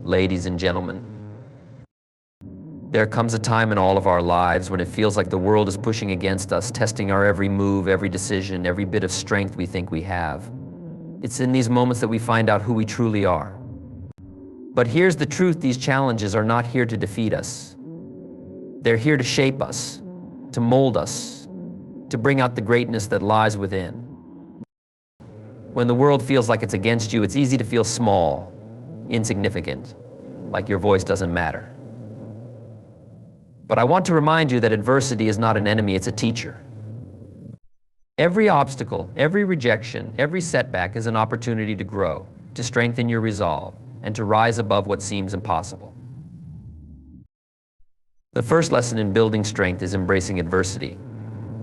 Ladies and gentlemen, there comes a time in all of our lives when it feels like the world is pushing against us, testing our every move, every decision, every bit of strength we think we have. It's in these moments that we find out who we truly are. But here's the truth: these challenges are not here to defeat us. They're here to shape us, to mold us, to bring out the greatness that lies within. When the world feels like it's against you, it's easy to feel small, insignificant, like your voice doesn't matter. But I want to remind you that adversity is not an enemy, it's a teacher. Every obstacle, every rejection, every setback is an opportunity to grow, to strengthen your resolve, and to rise above what seems impossible. The first lesson in building strength is embracing adversity.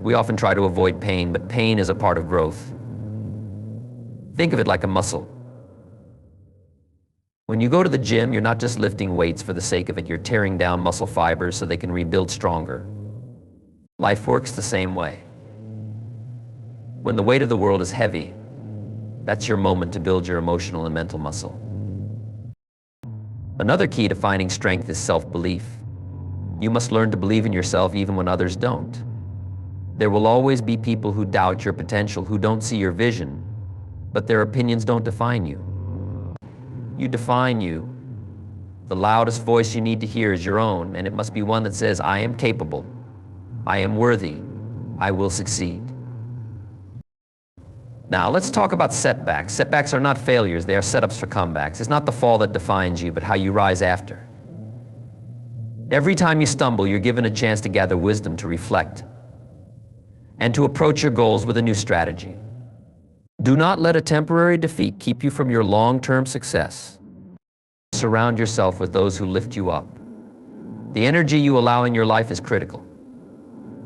We often try to avoid pain, but pain is a part of growth. Think of it like a muscle. When you go to the gym, you're not just lifting weights for the sake of it, you're tearing down muscle fibers so they can rebuild stronger. Life works the same way. When the weight of the world is heavy, that's your moment to build your emotional and mental muscle. Another key to finding strength is self-belief. You must learn to believe in yourself even when others don't. There will always be people who doubt your potential, who don't see your vision, but their opinions don't define you. You define you. The loudest voice you need to hear is your own, and it must be one that says, I am capable, I am worthy, I will succeed. Now, let's talk about setbacks. Setbacks are not failures, they are setups for comebacks. It's not the fall that defines you, but how you rise after. Every time you stumble, you're given a chance to gather wisdom, to reflect, and to approach your goals with a new strategy. Do not let a temporary defeat keep you from your long-term success. Surround yourself with those who lift you up. The energy you allow in your life is critical.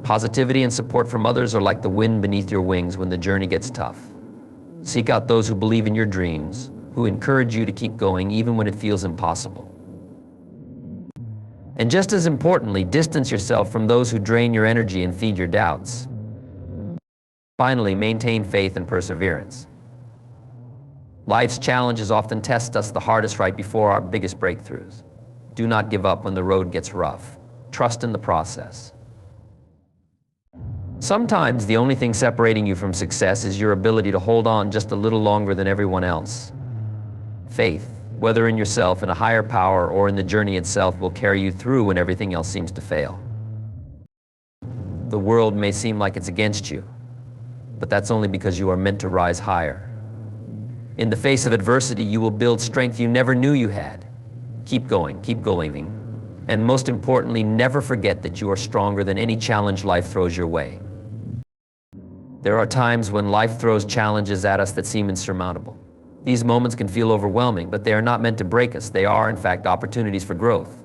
Positivity and support from others are like the wind beneath your wings when the journey gets tough. Seek out those who believe in your dreams, who encourage you to keep going even when it feels impossible. And just as importantly, distance yourself from those who drain your energy and feed your doubts. Finally, maintain faith and perseverance. Life's challenges often test us the hardest right before our biggest breakthroughs. Do not give up when the road gets rough. Trust in the process. Sometimes the only thing separating you from success is your ability to hold on just a little longer than everyone else. Faith, whether in yourself, in a higher power, or in the journey itself, will carry you through when everything else seems to fail. The world may seem like it's against you, but that's only because you are meant to rise higher. In the face of adversity, you will build strength you never knew you had. Keep going, and most importantly, never forget that you are stronger than any challenge life throws your way. There are times when life throws challenges at us that seem insurmountable. These moments can feel overwhelming, but they are not meant to break us. They are, in fact, opportunities for growth.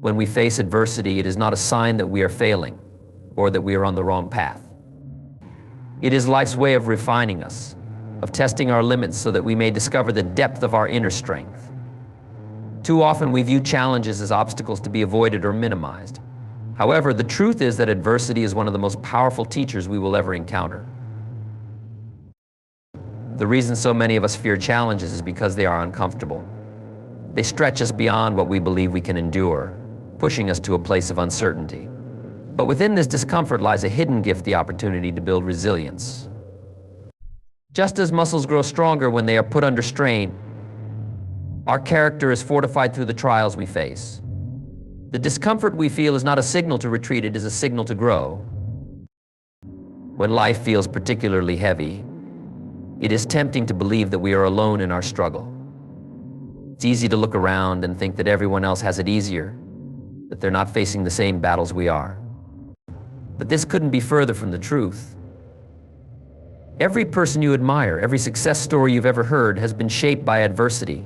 When we face adversity, it is not a sign that we are failing or that we are on the wrong path. It is life's way of refining us, of testing our limits so that we may discover the depth of our inner strength. Too often we view challenges as obstacles to be avoided or minimized. However, the truth is that adversity is one of the most powerful teachers we will ever encounter. The reason so many of us fear challenges is because they are uncomfortable. They stretch us beyond what we believe we can endure, pushing us to a place of uncertainty. But within this discomfort lies a hidden gift, the opportunity to build resilience. Just as muscles grow stronger when they are put under strain, our character is fortified through the trials we face. The discomfort we feel is not a signal to retreat, it is a signal to grow. When life feels particularly heavy, it is tempting to believe that we are alone in our struggle. It's easy to look around and think that everyone else has it easier, that they're not facing the same battles we are. But this couldn't be further from the truth. Every person you admire, every success story you've ever heard has been shaped by adversity.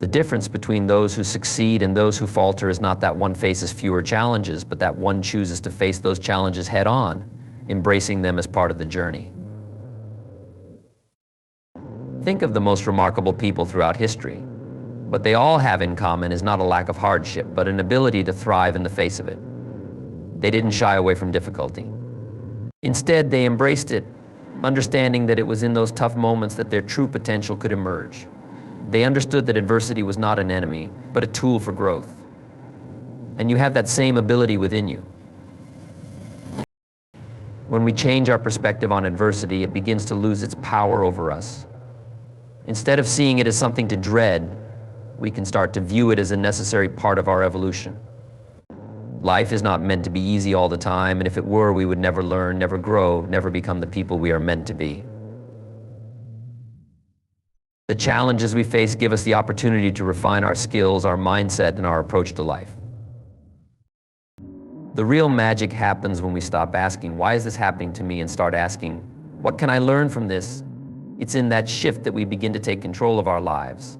The difference between those who succeed and those who falter is not that one faces fewer challenges, but that one chooses to face those challenges head on, embracing them as part of the journey. Think of the most remarkable people throughout history. What they all have in common is not a lack of hardship, but an ability to thrive in the face of it. They didn't shy away from difficulty. Instead, they embraced it, understanding that it was in those tough moments that their true potential could emerge. They understood that adversity was not an enemy, but a tool for growth. And you have that same ability within you. When we change our perspective on adversity, it begins to lose its power over us. Instead of seeing it as something to dread, we can start to view it as a necessary part of our evolution. Life is not meant to be easy all the time, and if it were, we would never learn, never grow, never become the people we are meant to be. The challenges we face give us the opportunity to refine our skills, our mindset, and our approach to life. The real magic happens when we stop asking, why is this happening to me, and start asking, what can I learn from this? It's in that shift that we begin to take control of our lives.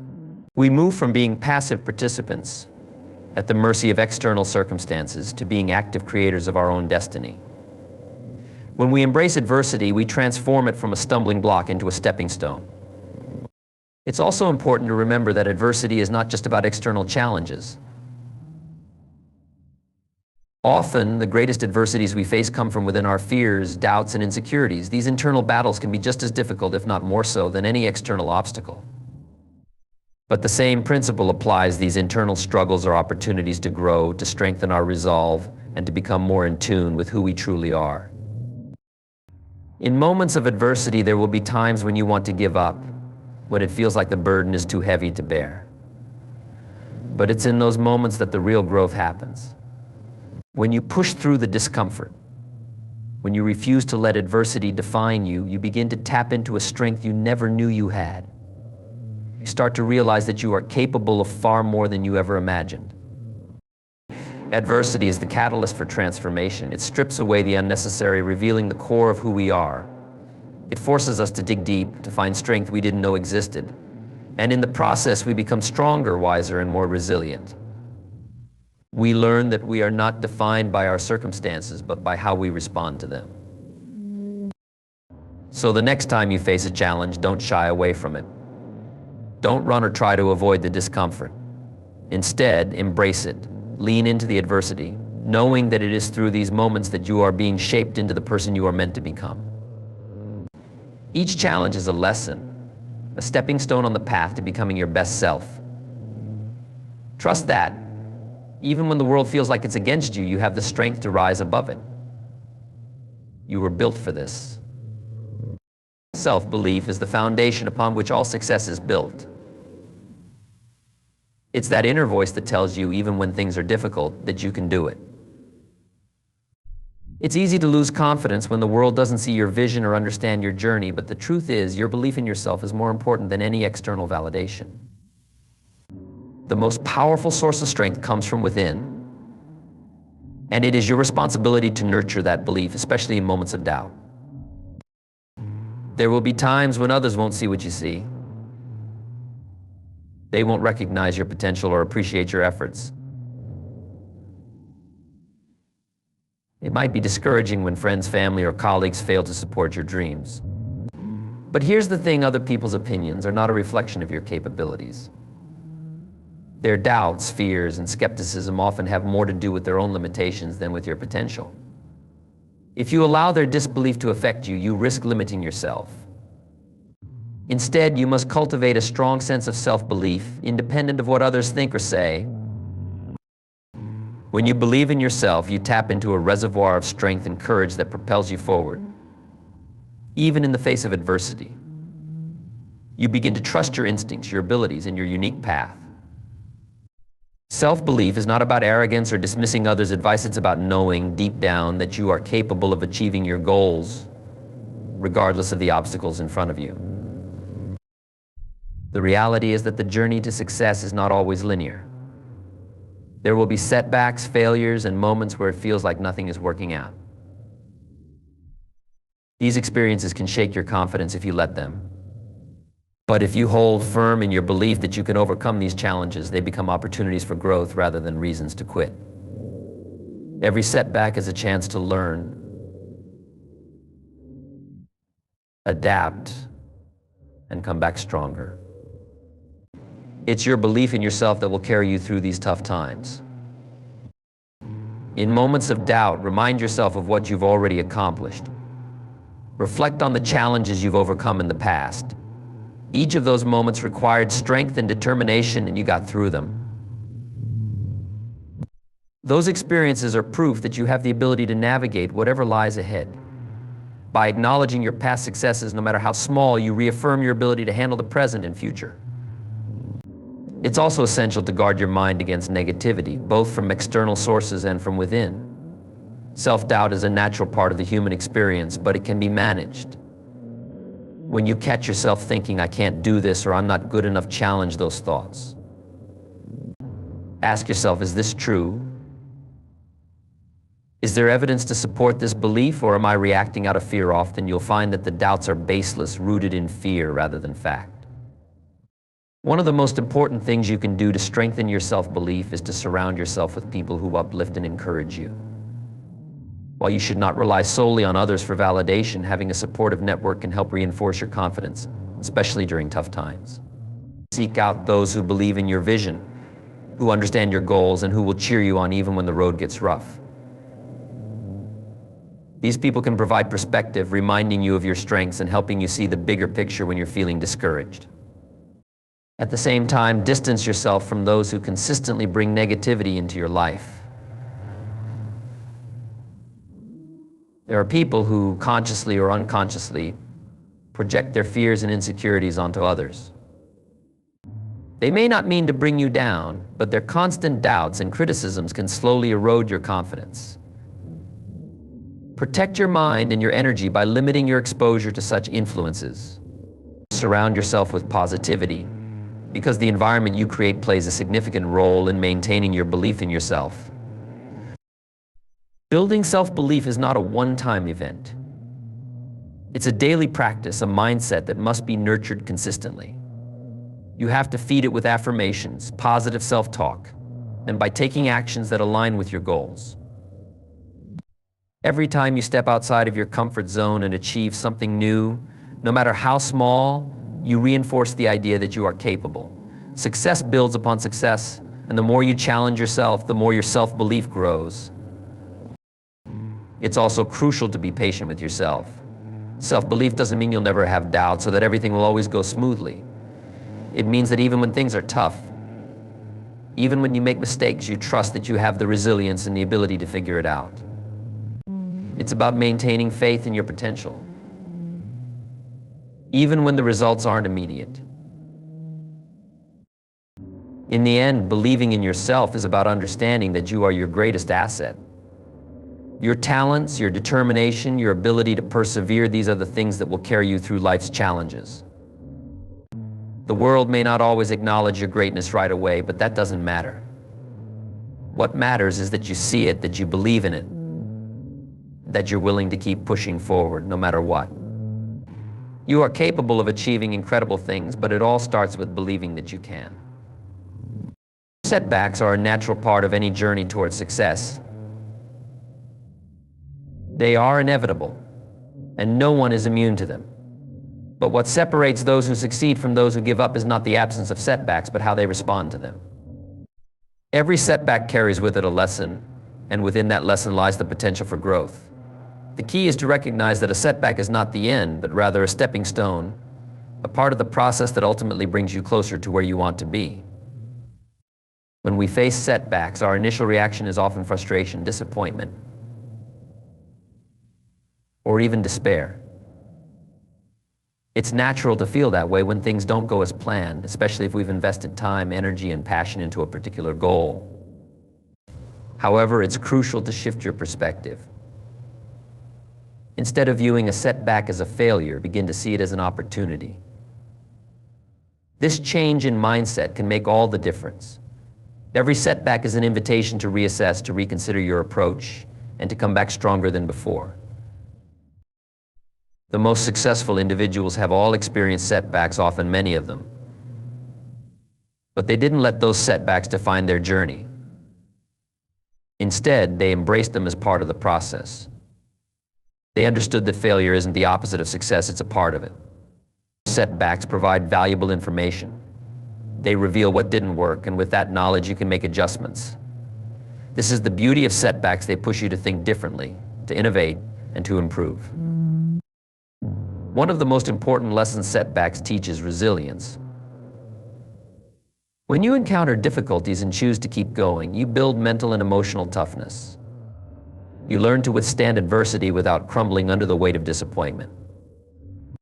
We move from being passive participants at the mercy of external circumstances to being active creators of our own destiny. When we embrace adversity, we transform it from a stumbling block into a stepping stone. It's also important to remember that adversity is not just about external challenges. Often, the greatest adversities we face come from within our fears, doubts, and insecurities. These internal battles can be just as difficult, if not more so, than any external obstacle. But the same principle applies. These internal struggles are opportunities to grow, to strengthen our resolve, and to become more in tune with who we truly are. In moments of adversity, there will be times when you want to give up, when it feels like the burden is too heavy to bear. But it's in those moments that the real growth happens. When you push through the discomfort, when you refuse to let adversity define you, you begin to tap into a strength you never knew you had. You start to realize that you are capable of far more than you ever imagined. Adversity is the catalyst for transformation. It strips away the unnecessary, revealing the core of who we are. It forces us to dig deep, to find strength we didn't know existed. And in the process, we become stronger, wiser, and more resilient. We learn that we are not defined by our circumstances, but by how we respond to them. So the next time you face a challenge, don't shy away from it. Don't run or try to avoid the discomfort. Instead, embrace it. Lean into the adversity, knowing that it is through these moments that you are being shaped into the person you are meant to become. Each challenge is a lesson, a stepping stone on the path to becoming your best self. Trust that, even when the world feels like it's against you, you have the strength to rise above it. You were built for this. Self-belief is the foundation upon which all success is built. It's that inner voice that tells you, even when things are difficult, that you can do it. It's easy to lose confidence when the world doesn't see your vision or understand your journey, but the truth is, your belief in yourself is more important than any external validation. The most powerful source of strength comes from within, and it is your responsibility to nurture that belief, especially in moments of doubt. There will be times when others won't see what you see. They won't recognize your potential or appreciate your efforts. It might be discouraging when friends, family, or colleagues fail to support your dreams. But here's the thing, other people's opinions are not a reflection of your capabilities. Their doubts, fears, and skepticism often have more to do with their own limitations than with your potential. If you allow their disbelief to affect you, you risk limiting yourself. Instead, you must cultivate a strong sense of self-belief, independent of what others think or say. When you believe in yourself, you tap into a reservoir of strength and courage that propels you forward, even in the face of adversity. You begin to trust your instincts, your abilities, and your unique path. Self-belief is not about arrogance or dismissing others' advice. It's about knowing deep down that you are capable of achieving your goals, regardless of the obstacles in front of you. The reality is that the journey to success is not always linear. There will be setbacks, failures, and moments where it feels like nothing is working out. These experiences can shake your confidence if you let them. But if you hold firm in your belief that you can overcome these challenges, they become opportunities for growth rather than reasons to quit. Every setback is a chance to learn, adapt, and come back stronger. It's your belief in yourself that will carry you through these tough times. In moments of doubt, remind yourself of what you've already accomplished. Reflect on the challenges you've overcome in the past. Each of those moments required strength and determination, and you got through them. Those experiences are proof that you have the ability to navigate whatever lies ahead. By acknowledging your past successes, no matter how small, you reaffirm your ability to handle the present and future. It's also essential to guard your mind against negativity, both from external sources and from within. Self-doubt is a natural part of the human experience, but it can be managed. When you catch yourself thinking, "I can't do this," or "I'm not good enough," challenge those thoughts. Ask yourself, is this true? Is there evidence to support this belief, or am I reacting out of fear? Often you'll find that the doubts are baseless, rooted in fear rather than fact. One of the most important things you can do to strengthen your self-belief is to surround yourself with people who uplift and encourage you. While you should not rely solely on others for validation, having a supportive network can help reinforce your confidence, especially during tough times. Seek out those who believe in your vision, who understand your goals, and who will cheer you on even when the road gets rough. These people can provide perspective, reminding you of your strengths and helping you see the bigger picture when you're feeling discouraged. At the same time, distance yourself from those who consistently bring negativity into your life. There are people who consciously or unconsciously project their fears and insecurities onto others. They may not mean to bring you down, but their constant doubts and criticisms can slowly erode your confidence. Protect your mind and your energy by limiting your exposure to such influences. Surround yourself with positivity, because the environment you create plays a significant role in maintaining your belief in yourself. Building self-belief is not a one-time event. It's a daily practice, a mindset that must be nurtured consistently. You have to feed it with affirmations, positive self-talk, and by taking actions that align with your goals. Every time you step outside of your comfort zone and achieve something new, no matter how small, you reinforce the idea that you are capable. Success builds upon success, and the more you challenge yourself, the more your self-belief grows. It's also crucial to be patient with yourself. Self-belief doesn't mean you'll never have doubts or that everything will always go smoothly. It means that even when things are tough, even when you make mistakes, you trust that you have the resilience and the ability to figure it out. It's about maintaining faith in your potential, even when the results aren't immediate. In the end, believing in yourself is about understanding that you are your greatest asset. Your talents, your determination, your ability to persevere, these are the things that will carry you through life's challenges. The world may not always acknowledge your greatness right away, but that doesn't matter. What matters is that you see it, that you believe in it, that you're willing to keep pushing forward no matter what. You are capable of achieving incredible things, but it all starts with believing that you can. Setbacks are a natural part of any journey towards success. They are inevitable, and no one is immune to them. But what separates those who succeed from those who give up is not the absence of setbacks, but how they respond to them. Every setback carries with it a lesson, and within that lesson lies the potential for growth. The key is to recognize that a setback is not the end, but rather a stepping stone, a part of the process that ultimately brings you closer to where you want to be. When we face setbacks, our initial reaction is often frustration, disappointment, or even despair. It's natural to feel that way when things don't go as planned, especially if we've invested time, energy, and passion into a particular goal. However, it's crucial to shift your perspective. Instead of viewing a setback as a failure, begin to see it as an opportunity. This change in mindset can make all the difference. Every setback is an invitation to reassess, to reconsider your approach, and to come back stronger than before. The most successful individuals have all experienced setbacks, often many of them. But they didn't let those setbacks define their journey. Instead, they embraced them as part of the process. They understood that failure isn't the opposite of success, it's a part of it. Setbacks provide valuable information. They reveal what didn't work, and with that knowledge you can make adjustments. This is the beauty of setbacks. They push you to think differently, to innovate, and to improve. One of the most important lessons setbacks teach is resilience. When you encounter difficulties and choose to keep going, you build mental and emotional toughness. You learn to withstand adversity without crumbling under the weight of disappointment.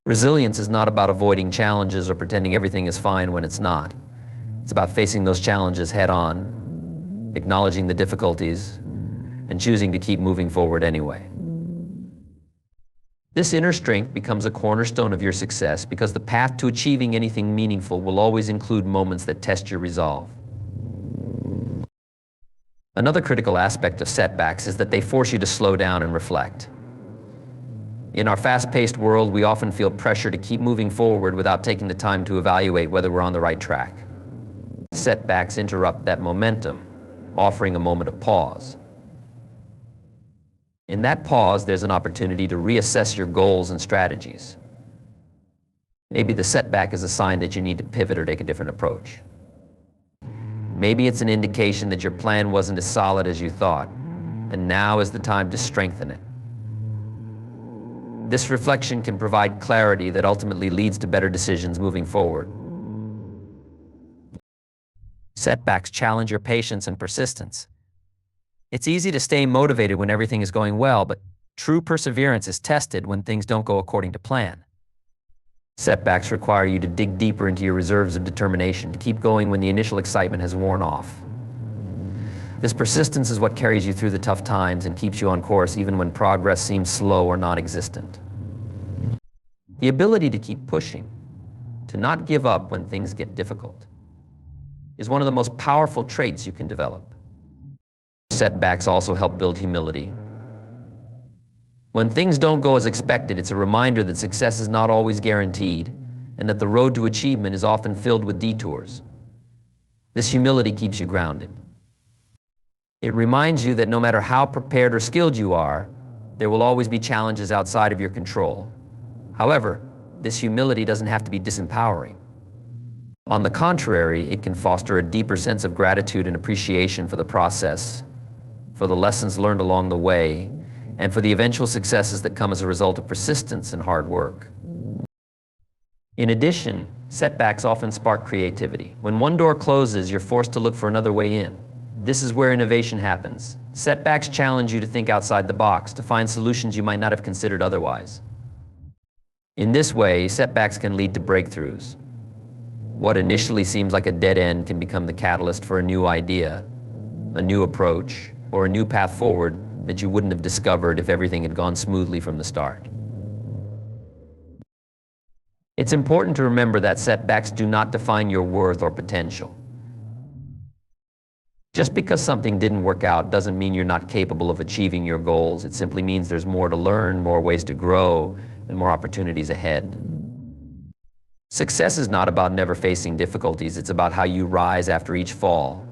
Resilience is not about avoiding challenges or pretending everything is fine when it's not. It's about facing those challenges head on, acknowledging the difficulties, and choosing to keep moving forward anyway. This inner strength becomes a cornerstone of your success because the path to achieving anything meaningful will always include moments that test your resolve. Another critical aspect of setbacks is that they force you to slow down and reflect. In our fast-paced world, we often feel pressure to keep moving forward without taking the time to evaluate whether we're on the right track. Setbacks interrupt that momentum, offering a moment of pause. In that pause, there's an opportunity to reassess your goals and strategies. Maybe the setback is a sign that you need to pivot or take a different approach. Maybe it's an indication that your plan wasn't as solid as you thought, and now is the time to strengthen it. This reflection can provide clarity that ultimately leads to better decisions moving forward. Setbacks challenge your patience and persistence. It's easy to stay motivated when everything is going well, but true perseverance is tested when things don't go according to plan. Setbacks require you to dig deeper into your reserves of determination, to keep going when the initial excitement has worn off. This persistence is what carries you through the tough times and keeps you on course even when progress seems slow or non-existent. The ability to keep pushing, to not give up when things get difficult, is one of the most powerful traits you can develop. Setbacks also help build humility. When things don't go as expected, it's a reminder that success is not always guaranteed and that the road to achievement is often filled with detours. This humility keeps you grounded. It reminds you that no matter how prepared or skilled you are, there will always be challenges outside of your control. However, this humility doesn't have to be disempowering. On the contrary, it can foster a deeper sense of gratitude and appreciation for the process, for the lessons learned along the way, and for the eventual successes that come as a result of persistence and hard work. In addition, setbacks often spark creativity. When one door closes, you're forced to look for another way in. This is where innovation happens. Setbacks challenge you to think outside the box, to find solutions you might not have considered otherwise. In this way, setbacks can lead to breakthroughs. What initially seems like a dead end can become the catalyst for a new idea, a new approach, or a new path forward that you wouldn't have discovered if everything had gone smoothly from the start. It's important to remember that setbacks do not define your worth or potential. Just because something didn't work out doesn't mean you're not capable of achieving your goals. It simply means there's more to learn, more ways to grow, and more opportunities ahead. Success is not about never facing difficulties. It's about how you rise after each fall.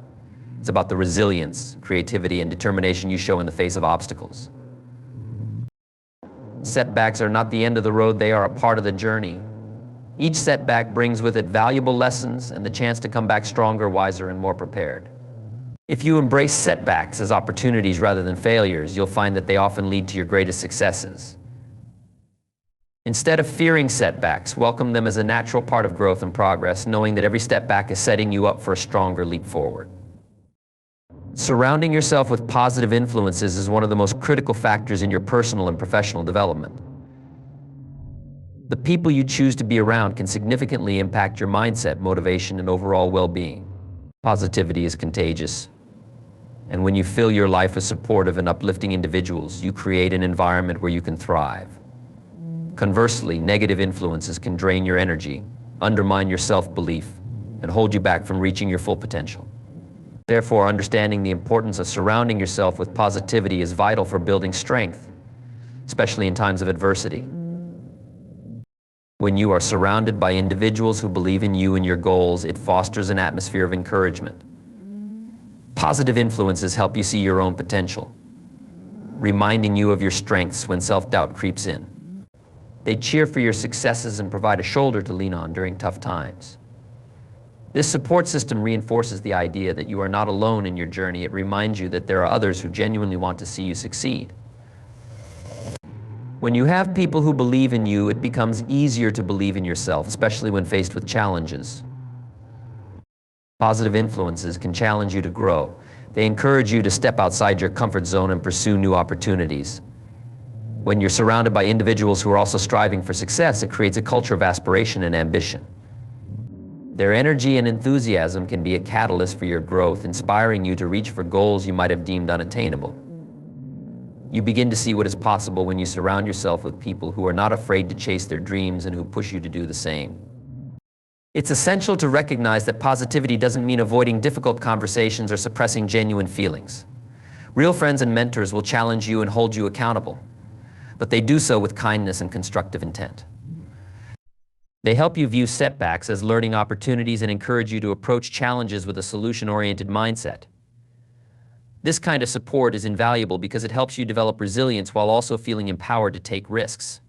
It's about the resilience, creativity, and determination you show in the face of obstacles. Setbacks are not the end of the road, they are a part of the journey. Each setback brings with it valuable lessons and the chance to come back stronger, wiser, and more prepared. If you embrace setbacks as opportunities rather than failures, you'll find that they often lead to your greatest successes. Instead of fearing setbacks, welcome them as a natural part of growth and progress, knowing that every step back is setting you up for a stronger leap forward. Surrounding yourself with positive influences is one of the most critical factors in your personal and professional development. The people you choose to be around can significantly impact your mindset, motivation, and overall well-being. Positivity is contagious. And when you fill your life with supportive and uplifting individuals, you create an environment where you can thrive. Conversely, negative influences can drain your energy, undermine your self-belief, and hold you back from reaching your full potential. Therefore, understanding the importance of surrounding yourself with positivity is vital for building strength, especially in times of adversity. When you are surrounded by individuals who believe in you and your goals, it fosters an atmosphere of encouragement. Positive influences help you see your own potential, reminding you of your strengths when self-doubt creeps in. They cheer for your successes and provide a shoulder to lean on during tough times. This support system reinforces the idea that you are not alone in your journey. It reminds you that there are others who genuinely want to see you succeed. When you have people who believe in you, it becomes easier to believe in yourself, especially when faced with challenges. Positive influences can challenge you to grow. They encourage you to step outside your comfort zone and pursue new opportunities. When you're surrounded by individuals who are also striving for success, it creates a culture of aspiration and ambition. Their energy and enthusiasm can be a catalyst for your growth, inspiring you to reach for goals you might have deemed unattainable. You begin to see what is possible when you surround yourself with people who are not afraid to chase their dreams and who push you to do the same. It's essential to recognize that positivity doesn't mean avoiding difficult conversations or suppressing genuine feelings. Real friends and mentors will challenge you and hold you accountable, but they do so with kindness and constructive intent. They help you view setbacks as learning opportunities and encourage you to approach challenges with a solution-oriented mindset. This kind of support is invaluable because it helps you develop resilience while also feeling empowered to take risks.